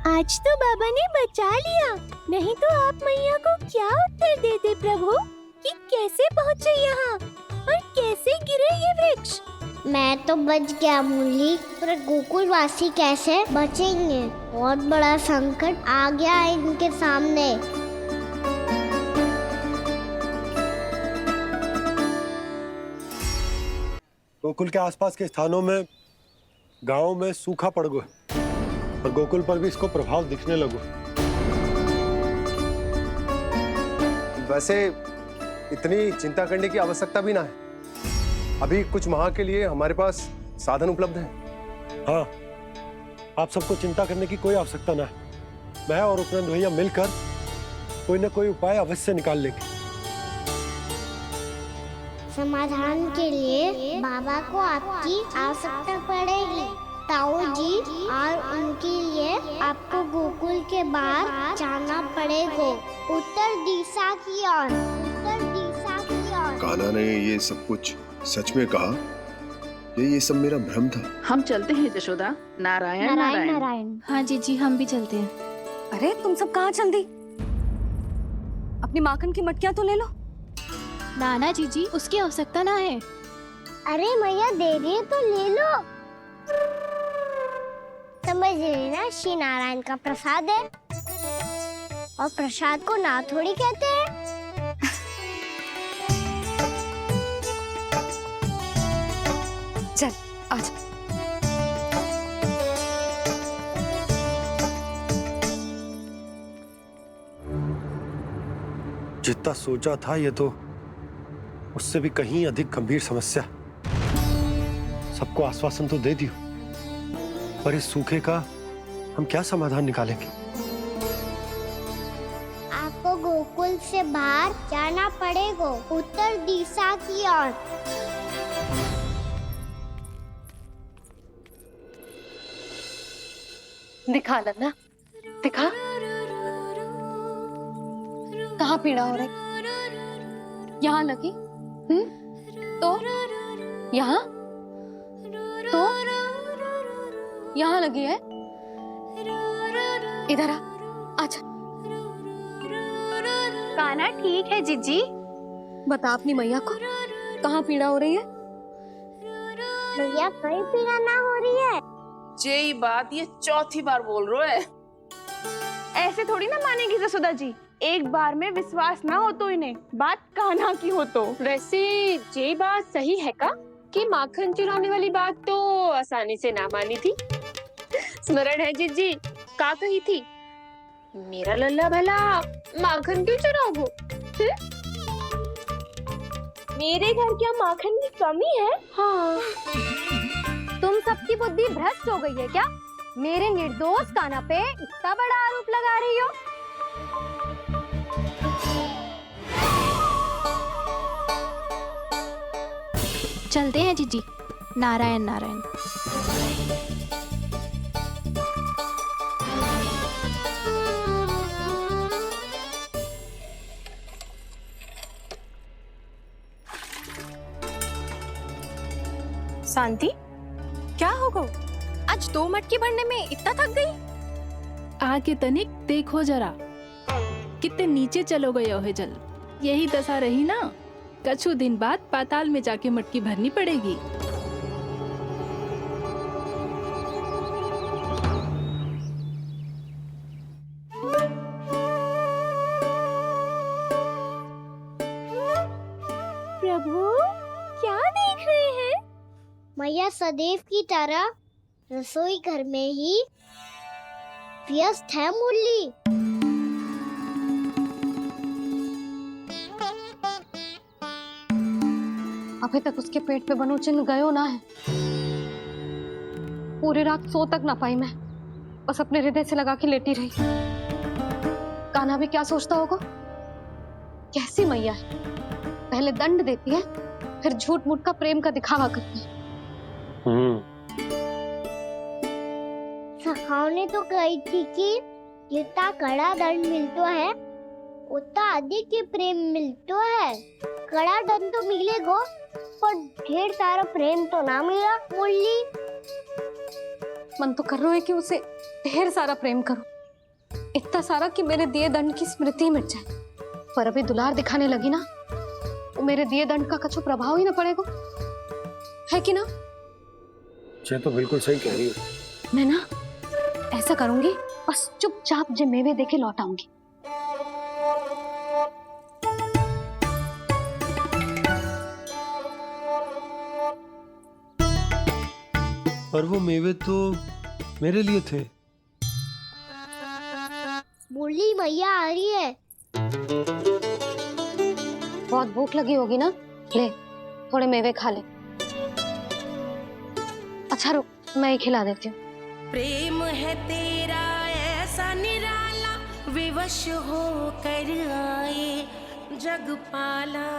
आज तो बाबा ने बचा लिया, नहीं तो आप मैया को क्या उत्तर देते प्रभु कि कैसे पहुँचे यहाँ और कैसे गिरे ये वृक्ष? मैं तो बच गया मुरली, पर गोकुलवासी कैसे बचेंगे? बहुत बड़ा संकट आ गया है इनके सामने।
गोकुल के आसपास के स्थानों में, गांवों में सूखा पड़ गया और गोकुल पर भी इसको प्रभाव दिखने लगा। वैसे इतनी चिंता करने की आवश्यकता भी ना है। अभी कुछ माह के लिए हमारे पास साधन उपलब्ध है। हाँ, आप सबको चिंता करने की कोई आवश्यकता ना है। मैं और उपनंद भैया मिलकर कोई ना कोई उपाय अवश्य निकाल लेंगे।
समाधान के लिए बाबा को आपकी आवश्यकता पड़ेगी। ताऊ जी, और उनके लिए आपको गोकुल के बाहर जाना पड़ेगा, उत्तर दिशा की ओर। उत्तर दिशा की ओर।
कान्हा ने ये सब कुछ सच में कहा? ये सब मेरा भ्रम था?
हम चलते हैं जशोदा। नारायण नारायण
नारायण। हाँ जीजी, हम भी चलते हैं।
अरे तुम सब कहाँ चल दी? अपनी माखन की मटकियाँ तो ले लो।
नाना जीजी, उसकी आवश्यकता ना है।
अरे मैया दे रही है तो ले लो। समझ लेना, श्री नारायण का प्रसाद है और प्रसाद को ना थोड़ी कहते हैं।
चल आज।
जितना सोचा था ये तो उससे भी कहीं अधिक गंभीर समस्या। सबको आश्वासन तो दे दियो, पर इस सूखे का हम क्या समाधान निकालेंगे?
आपको गोकुल से बाहर जाना पड़ेगा, उत्तर दिशा की ओर।
दिखा लन्ना, दिखा। कहाँ पीड़ा हो रही? यहाँ लगी? तो यहाँ? तो यहाँ लगी है? इधर आ, आजा।
कान्हा ठीक है जीजी।
बता अपनी मैया को कहाँ पीड़ा हो रही है?
भैया कहीं पीड़ा ना हो रही है।
ये बात ये चौथी बार बोल रहे है।
ऐसे थोड़ी ना मानेगी जसोदा जी। एक बार में विश्वास ना हो तो इन्हें, बात कान्हा की हो तो।
वैसे ये बात सही है का कि माखन चुराने वाली बात तो आसानी से ना मानी थी। स्मरण है जीजी का कही थी, मेरा लल्ला भला माखन क्यों चुराओगे?
मेरे घर क्या माखन की कमी है?
हाँ। तुम सबकी बुद्धि भ्रष्ट हो गई है क्या? मेरे निर्दोष कान्हा पे इतना बड़ा आरोप लगा रही हो?
चलते हैं जीजी। नारायण नारायण।
शांति, क्या हो गो? आज 2 मटकी भरने में इतना थक गई?
आके तनिक देखो जरा, कितने नीचे चलो गए हो जल। यही दशा रही ना, कछु दिन बाद पाताल में जाके मटकी भरनी पड़ेगी।
प्रभु क्या देख रहे हैं? मैया सदैव की तरह रसोई घर में ही व्यस्त है मुरली।
अभी तक उसके पेट पे बनो चिन्ह गयो ना है। पूरी रात सो तक ना पाई मैं, बस अपने हृदय से लगा के लेटी रही। कान्हा भी क्या सोचता होगा? कैसी मैया है, पहले दंड देती है, फिर झूठ मूठ का प्रेम का दिखावा करती है।
सखाओ ने तो कही थी कि जितना कड़ा दंड मिलता है उतना अधिक ही प्रेम मिलतो है। कड़ा दन तो मिलेगो पर ढेर सारा प्रेम तो ना मिला। मुरली
मन तो कर रहा है कि उसे ढेर सारा प्रेम करूं, इतना सारा कि मेरे दिए दंड की स्मृति मिट जाए। पर अभी दुलार दिखाने लगी ना, तो मेरे दिए दंड का कछु प्रभाव ही ना पड़ेगा, है कि ना?
ये तो बिल्कुल सही कह रही हो।
मैं ना ऐसा करूंगी, बस चुपचाप जे मेवे देके लौट आऊंगी।
पर वो मेवे तो मेरे लिए थे।
मुरली मैया आ रही है।
बहुत भूख लगी होगी ना, ले थोड़े मेवे खा ले। अच्छा रुक, मैं ही खिला देती हूँ।
प्रेम है तेरा ऐसा निराला, विवश हो कर आए जग पाला।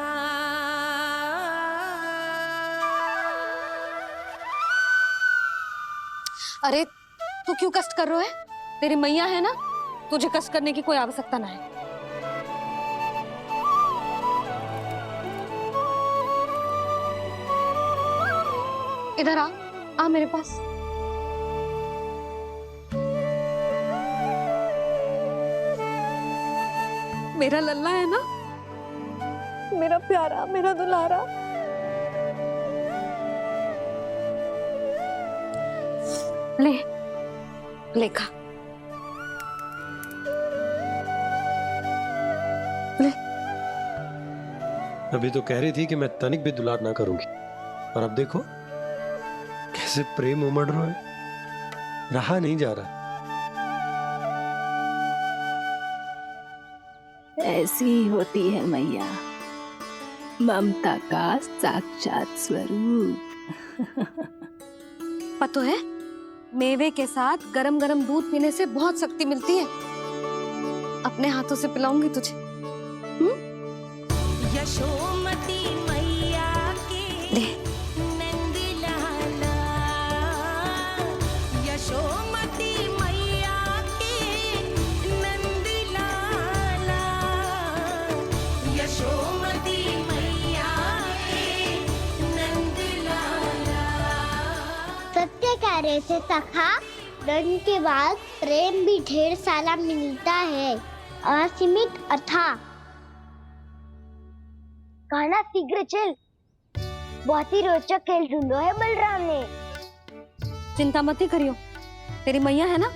अरे तू क्यों कष्ट कर रहा है? तेरी मैया है ना, तुझे कष्ट करने की कोई आवश्यकता ना है। इधर आ मेरे पास। मेरा लल्ला है ना, मेरा प्यारा, मेरा दुलारा। ले खा। ले।
अभी तो कह रही थी कि मैं तनिक भी दुलार ना करूंगी, और अब देखो कैसे प्रेम उमड़ रहा है, रहा नहीं जा रहा।
ऐसी ही होती है मैया, ममता का साक्षात स्वरूप।
पता है, मेवे के साथ गरम गरम दूध पीने से बहुत शक्ति मिलती है। अपने हाथों से पिलाऊंगी तुझे।
यशोमती मैया के नंद लाला, यशोमती मैया के नंद लाला, यशोमती मैया के नंद लाला।
सत्य कह रहे थे सखा, दंड के बाद प्रेम भी ढेर सारा मिलता है, असीमित अथाह। गाना शीघ्र चल, बहुत ही रोचक खेल ढूंढो है बलराम ने।
चिंता मत ही करियो, तेरी मैया है ना,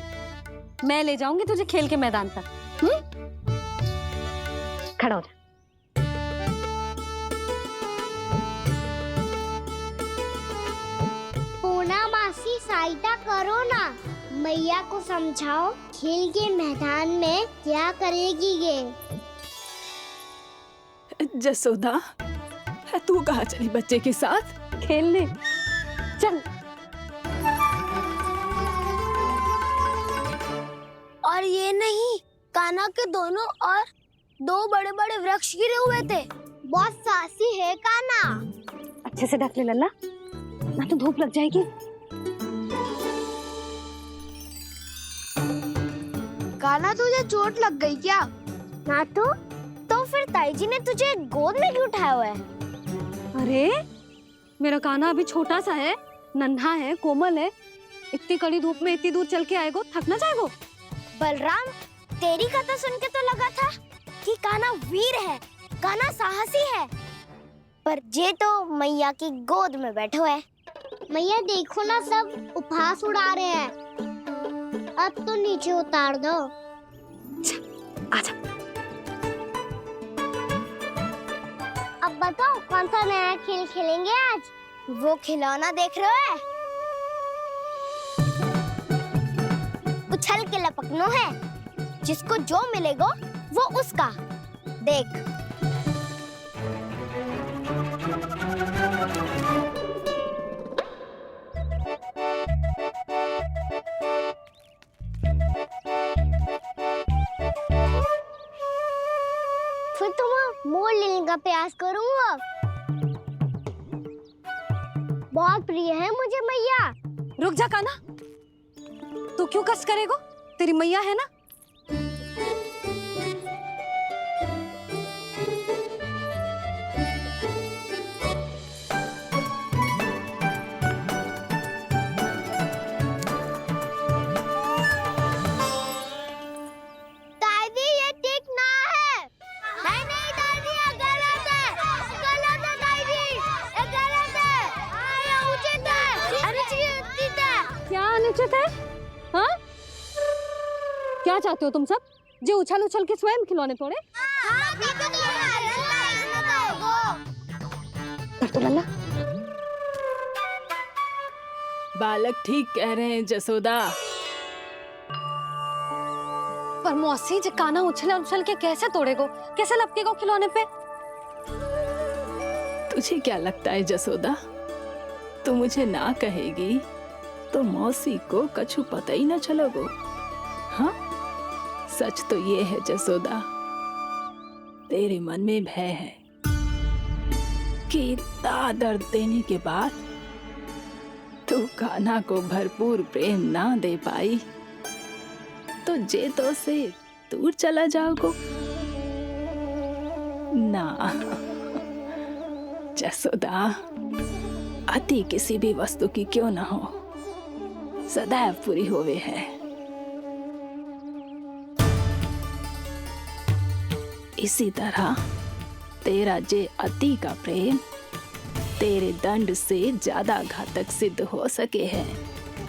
मैं ले जाऊंगी तुझे खेल के मैदान तक। खड़ा हो जा।
पूना मासी सहायता करो ना, मैया को समझाओ खेल के मैदान में क्या करेगी ये।
जसोदा, तू कहाँ चली बच्चे के साथ?
खेलने चल।
और ये नहीं, कान्हा के दोनों और दो बड़े बड़े वृक्ष गिरे हुए थे। बहुत साहसी है कान्हा।
अच्छे से ढक ले लल्ला, ना तो धूप लग जाएगी।
कान्हा, तुझे चोट लग गई क्या? ना तो फिर ताई जी ने तुझे गोद में क्यों उठाया हुआ है?
अरे मेरा कान्हा अभी छोटा सा है, नन्हा है, कोमल है। इतनी कड़ी धूप में इतनी दूर चल के आएगो, थक ना जाएगो।
बलराम, तेरी कथा सुन के तो लगा था कि कान्हा वीर है, कान्हा साहसी है, पर जे तो मैया की गोद में बैठो है। मैया देखो ना, सब उपहास उड़ा रहे हैं। अब तो नीचे उतार दो।
आजा।
अब बताओ कौन सा नया खेल खेलेंगे आज? वो खिलौना देख रहे हो? उछल के लपकनो है, जिसको जो मिलेगा वो उसका। देख। फिर तुम मोड़ लेने का प्रयास करूंगा। बहुत प्रिय है मुझे मैया।
रुक जा कान्हा, तू क्यों कष्ट करेगो? तेरी मैया है ना।
अनुचित है, अनुचित है।
क्या अनुचित है? हाँ? क्या चाहते हो तुम सब? जो उछल उछल के स्वयं खिलौने तोड़े? तो लल्ला
बालक ठीक कह रहे हैं जसोदा।
पर मौसी जी काना उछल उछल के कैसे तोड़ेगो, कैसे लपकेगो खिलौने पे?
तुझे क्या लगता है जसोदा, तू मुझे ना कहेगी तो मौसी को कछु पता ही ना चलोगो? हाँ, सच तो ये है जसोदा, तेरे मन में भय है कि इतना दर्द देने के बाद तू कान्हा को भरपूर प्रेम ना दे पाई तो जेतो से दूर चला जाओगो ना। जसोदा, अति किसी भी वस्तु की क्यों ना हो, सदैव पूरी होवे है। इसी तरह तेरा जे अति का प्रेम तेरे दंड से ज्यादा घातक सिद्ध हो सके है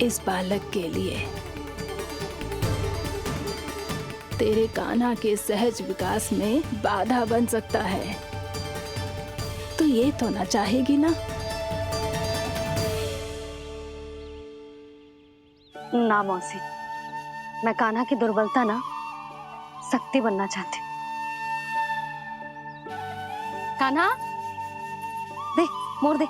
इस बालक के लिए। तेरे कान्हा के सहज विकास में बाधा बन सकता है, तो ये तो ना चाहेगी ना?
ना मौसी, मैं कान्हा की दुर्बलता ना शक्ति बनना चाहती। कान्हा, दे मोड़ दे।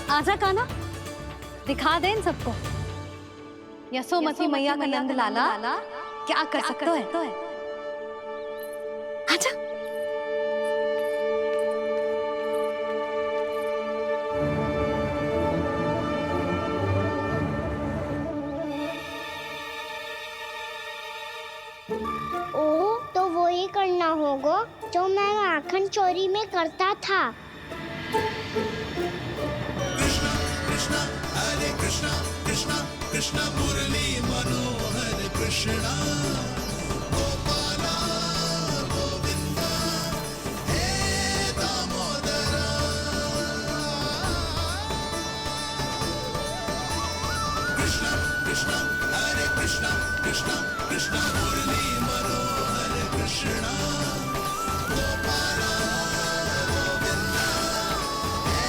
आजा कान्हा, दिखा दे इन सबको यशोमती मैया का नंद लाला क्या कर सकता है। आजा।
ओ, तो वो ही करना होगा जो मैं माखन चोरी में करता था।
कृष्णा हरे कृष्णा कृष्णा कृष्णा मुरली मनोहर कृष्णा गोपाला गोविंदा हे दामोदरा। कृष्णा कृष्णा हरे कृष्णा कृष्णा कृष्णा मुरली मनोहर कृष्णा गोपाला गोविंदा हे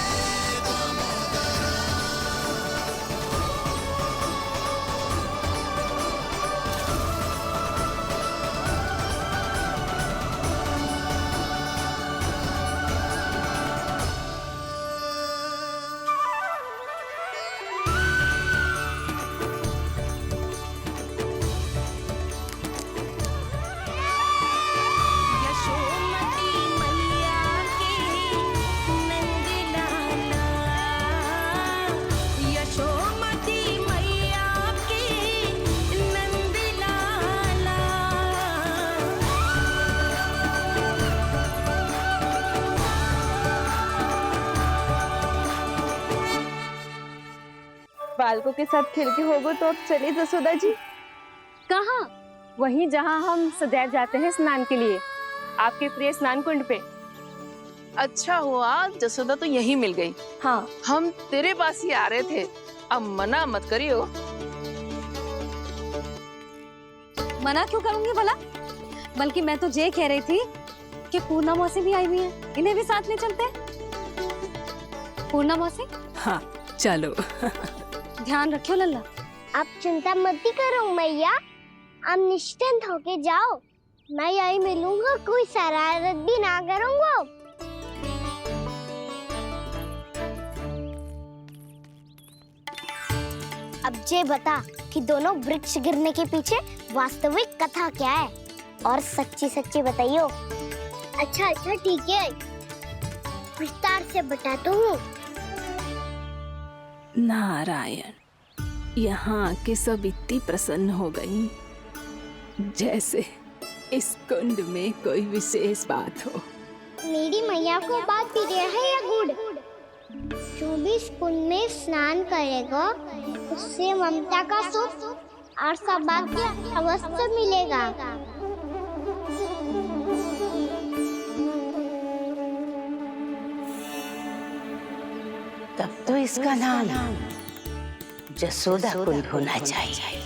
दामोदरा।
यशोमती मैया के नंद लाला, यशोमती मैया के नंद लाला।
बालकों के साथ खेल के होगो तो अब चलिए जसोदा जी।
कहाँ? वहीं जहाँ हम सदैव जाते हैं स्नान के लिए, आपके प्रिय स्नान कुंड पे।
अच्छा हुआ जसोदा तो यही मिल गई।
हाँ,
हम तेरे पास ही आ रहे थे, अब मना मत करियो।
मना क्यों करूंगी भला? बल्कि मैं तो ये कह रही थी कि पूर्णा मौसी भी आई हुई है, इन्हें भी साथ ले चलते हैं। पूर्णा मौसी,
हाँ चलो।
ध्यान रखियो लल्ला।
आप चिंता मत करो मैया, आप निश्चिंत होके जाओ, मैं यही मिलूंगा, कोई शरारत भी ना करूंगा। अब ये बता कि दोनों वृक्ष गिरने के पीछे वास्तविक कथा क्या है, और सच्ची सच्ची बताइयो। अच्छा अच्छा ठीक है, विस्तार से बताता हूँ।
नारायण, यहाँ के सब इतनी प्रसन्न हो गई जैसे इस कुंड में कोई विशेष बात हो।
मेरी मैया को बात प्रिय है या गुड़? जो भी इस कुंड में स्नान करेगा उससे ममता का सुख और सौभाग्य अवश्य मिलेगा।
तब तो इसका नाम जसोदा कुंड होना चाहिए।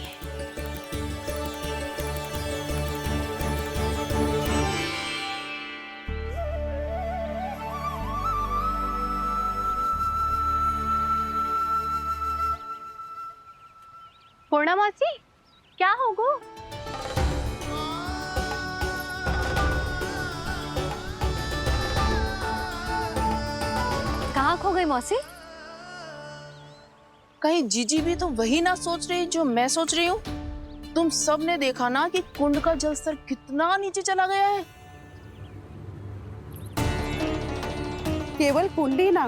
पूर्णा मासी क्या होगो?
कहाँ खो गई मौसी?
कहीं जीजी भी तो वही ना सोच रही जो मैं सोच रही हूँ। तुम सब ने देखा ना कि कुंड का जलस्तर कितना नीचे चला गया है।
केवल कुंड ही ना,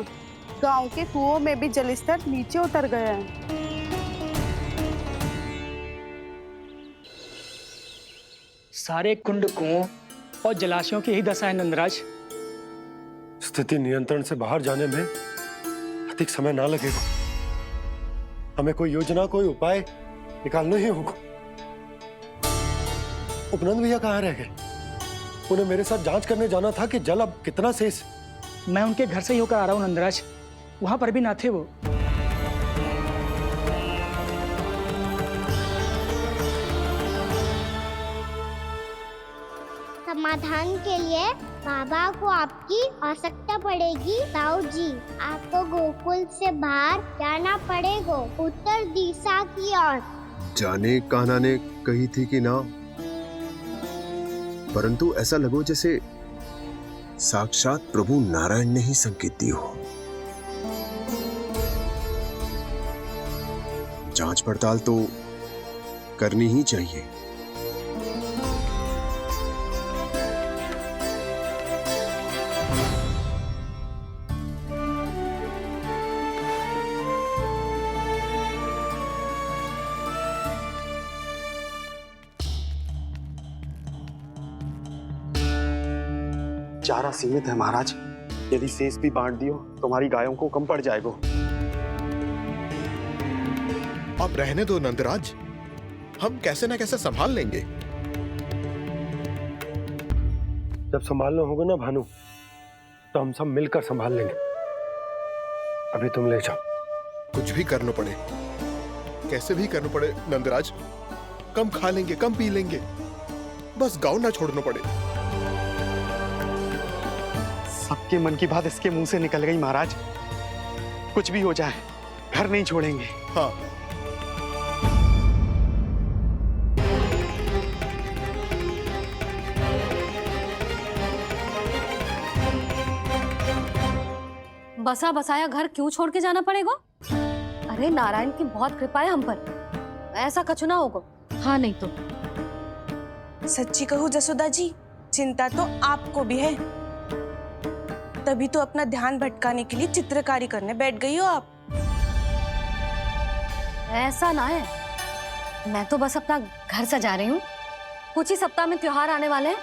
गांव के कुओं में भी जलस्तर नीचे उतर गया है।
सारे कुंड कुओं और जलाशयों की ही दशा है नंदराज।
स्थिति नियंत्रण से बाहर जाने में अधिक समय ना लगेगा। हमें कोई योजना, कोई उपाय निकालना ही होगा। उपनंद भैया कहाँ रह गए? उन्हें मेरे साथ जांच करने जाना था कि जल अब कितना शेष।
मैं उनके घर से ही होकर आ रहा हूँ नंदराज, वहां पर भी ना थे वो।
समाधान के लिए बाबा को आपकी आवश्यकता पड़ेगी। ताऊ जी, आपको गोकुल से बाहर जाना पड़ेगा, उत्तर दिशा की ओर।
जाने कान्हा ने कही थी कि ना, परंतु ऐसा लगो जैसे साक्षात प्रभु नारायण ने ही संकेत दी हो। जांच पड़ताल तो करनी ही चाहिए।
चारा सीमित है महाराज, यदि शेष भी बांट दियो तो हमारी गायों को कम पड़ जाएगा।
अब रहने दो नंदराज, हम कैसे ना कैसे संभाल लेंगे।
जब संभालना होगा ना भानु, तो हम सब मिलकर संभाल लेंगे। अभी तुम ले जाओ।
कुछ भी करना पड़े, कैसे भी करना पड़े नंदराज, कम खा लेंगे, कम पी लेंगे, बस गाँव ना छोड़ना पड़े।
सबके मन की बात इसके मुंह से निकल गई महाराज। कुछ भी हो जाए घर नहीं छोड़ेंगे।
हाँ,
बसा बसाया घर क्यों छोड़ के जाना पड़ेगा? अरे नारायण की बहुत कृपा है हम पर, ऐसा कछु ना होगा।
हाँ नहीं तो
सच्ची कहूँ जसोदा जी, चिंता तो आपको भी है, तभी तो अपना ध्यान भटकाने के लिए चित्रकारी करने बैठ गई हो आप।
ऐसा ना है, मैं तो बस अपना घर सजा रही हूँ। कुछ ही सप्ताह में त्योहार आने वाले हैं।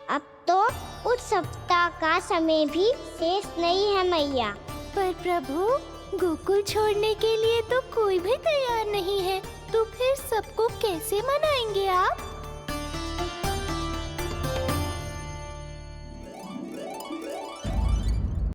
अब तो कुछ सप्ताह का समय भी शेष नहीं है मैया।
पर प्रभु, गोकुल छोड़ने के लिए तो कोई भी तैयार नहीं है, तो फिर सबको कैसे मनाएंगे आप?